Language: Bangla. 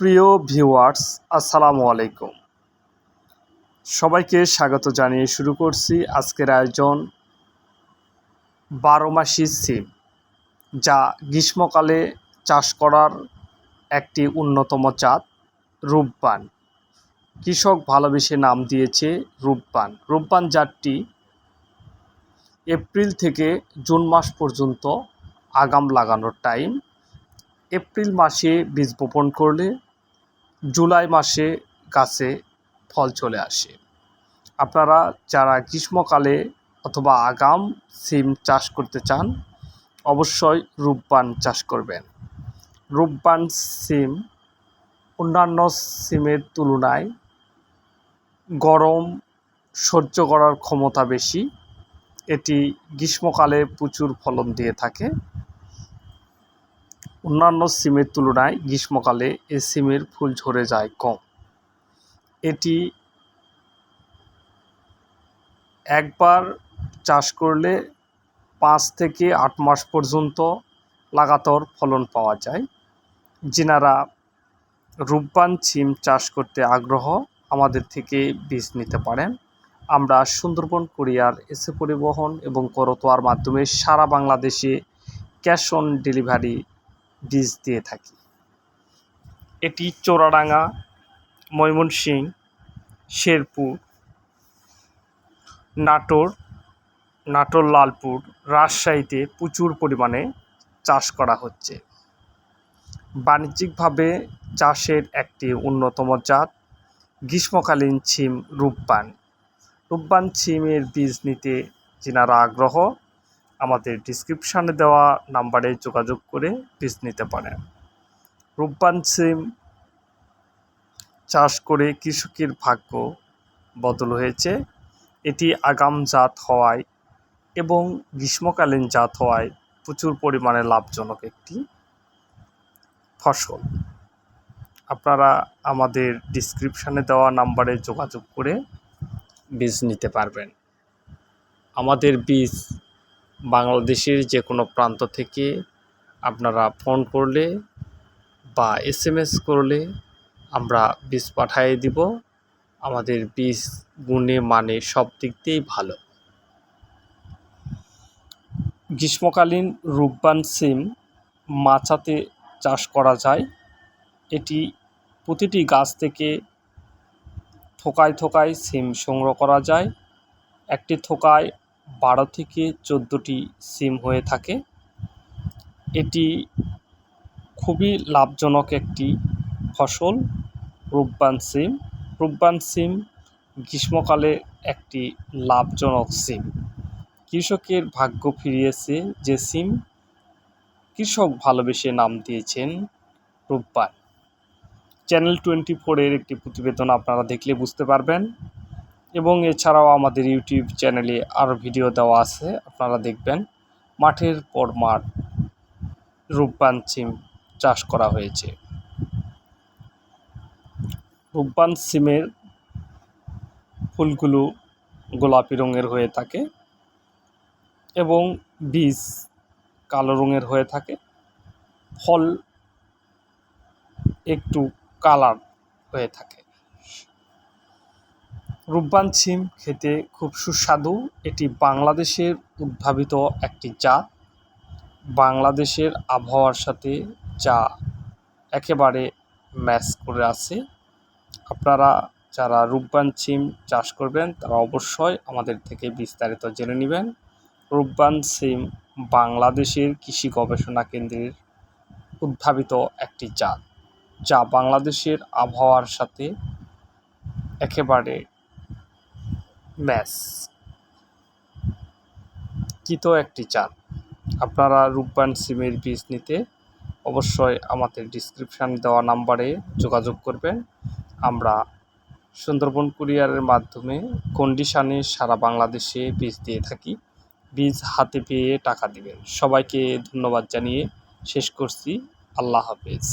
প্রিয় ভিউয়ার্স, আসসালামু আলাইকুম। সবাইকে স্বাগত জানিয়ে শুরু করছি আজকের আয়োজন 12 মাসি সিম, যা গ্রীষ্মকালে চাষ করার একটি অন্যতম জাত রূপবান। কৃষক ভালোবেসে নাম দিয়েছে রূপবান। রূপবান জাতটি এপ্রিল থেকে জুন মাস পর্যন্ত আগাম লাগানোর টাইম। এপ্রিল মাসে বীজ বপন করলে জুলাই মাসে গাছে ফল চলে আসে। আপনারা যারা গ্রীষ্মকালে অথবা আগাম সিম চাষ করতে চান, অবশ্যই রূপবান চাষ করবেন। রূপবান সিম অন্যান্য সিমের তুলনায় গরম সহ্য করার ক্ষমতা বেশি। এটি গ্রীষ্মকালে প্রচুর ফলন দিয়ে থাকে। অন্যান্য সিমের তুলনায় গ্রীষ্মকালে এই সিমের ফুল ঝরে যায় কম। এটি একবার চাষ করলে 5 থেকে 8 মাস পর্যন্ত লাগাতার ফলন পাওয়া যায়। যিনারা রূপবান সিম চাষ করতে আগ্রহ, আমাদের থেকে বীজ নিতে পারেন। আমরা সুন্দরবন কুরিয়ার, এসে পরিবহন এবং করতোয়ার মাধ্যমে সারা বাংলাদেশে ক্যাশ অন ডেলিভারি বীজ দিয়ে থাকি। এটি চোরাডাঙ্গা, ময়মনসিংহ, শেরপুর, নাটোর, লালপুর, রাজশাহীতে প্রচুর পরিমাণে চাষ করা হচ্ছে। বাণিজ্যিকভাবে চাষের একটি অন্যতম জাত গ্রীষ্মকালীন সিম রূপবান। রূপবান সিমের বীজ নিতে যিনারা আগ্রহ, আমাদের ডিসক্রিপশানে দেওয়া নাম্বারে যোগাযোগ করে বীজ নিতে পারেন। রূপবান সিম চাষ করে কৃষকের ভাগ্য বদল হয়েছে। এটি আগাম জাত হওয়ায় এবং গ্রীষ্মকালীন জাত হওয়ায় প্রচুর পরিমাণে লাভজনক একটি ফসল। আপনারা আমাদের ডিসক্রিপশানে দেওয়া নাম্বারে যোগাযোগ করে বীজ নিতে পারবেন। আমাদের বীজ বাংলাদেশের যে কোনো প্রান্ত থেকে আপনারা ফোন করলে বা SMS করলে আমরা বীজ পাঠিয়ে দিব। আমাদের বীজ গুণে মানে সব দিক দিয়েই ভালো। গ্রীষ্মকালীন রূপবান সিম মাচাতে চাষ করা যায়। এটি প্রতিটি গাছ থেকে থোকায় থোকায় সিম সংগ্রহ করা যায়। একটি থোকায় 12 থেকে 14টি সিম হয়ে থাকে। এটি খুবই লাভজনক একটি ফসল রূপবান সিম। রূপবান সিম গ্রীষ্মকালে একটি লাভজনক সিম। কৃষকের ভাগ্য ফিরিয়েছে যে সিম, কৃষক ভালোবেসে নাম দিয়েছেন রূপবান। চ্যানেল 24-এর একটি প্রতিবেদন আপনারা দেখলে বুঝতে পারবেন এবং এছাড়াও আমাদের ইউটিউব চ্যানেলে আরও ভিডিও দেওয়া আছে, আপনারা দেখবেন। মাঠের পর মাঠ রূপবান সিম চাষ করা হয়েছে। রূপবান সিমের ফুলগুলো গোলাপি রঙের হয়ে থাকে এবং বীজ কালো রঙের হয়ে থাকে। ফল একটু কালার হয়ে থাকে। রূপবান সিম খেতে খুব সুস্বাদু। এটি বাংলাদেশের উদ্ভাবিত একটি জাত। বাংলাদেশের আবহাওয়ার সাথে যা একেবারে ম্যাচ করে আছে। আপনারা যারা রূপবান সিম চাষ করবেন তারা অবশ্যই আমাদের থেকে বিস্তারিত জেনে নেবেন। রূপবান সিম বাংলাদেশের কৃষি গবেষণা কেন্দ্রের উদ্ভাবিত একটি জাত, যা বাংলাদেশের আবহাওয়ার সাথে একেবারে ম্যাচকৃত একটি জাত। আপনারা রূপবান সিমের বীজ নিতে অবশ্যই আমাদের ডিসক্রিপশান দেওয়া নাম্বারে যোগাযোগ করবেন। আমরা সুন্দরবন কুরিয়ারের মাধ্যমে কন্ডিশনে সারা বাংলাদেশে বীজ দিয়ে থাকি। বীজ হাতে পেয়ে টাকা দিবেন। সবাইকে ধন্যবাদ জানিয়ে শেষ করছি। আল্লাহ হাফেজ।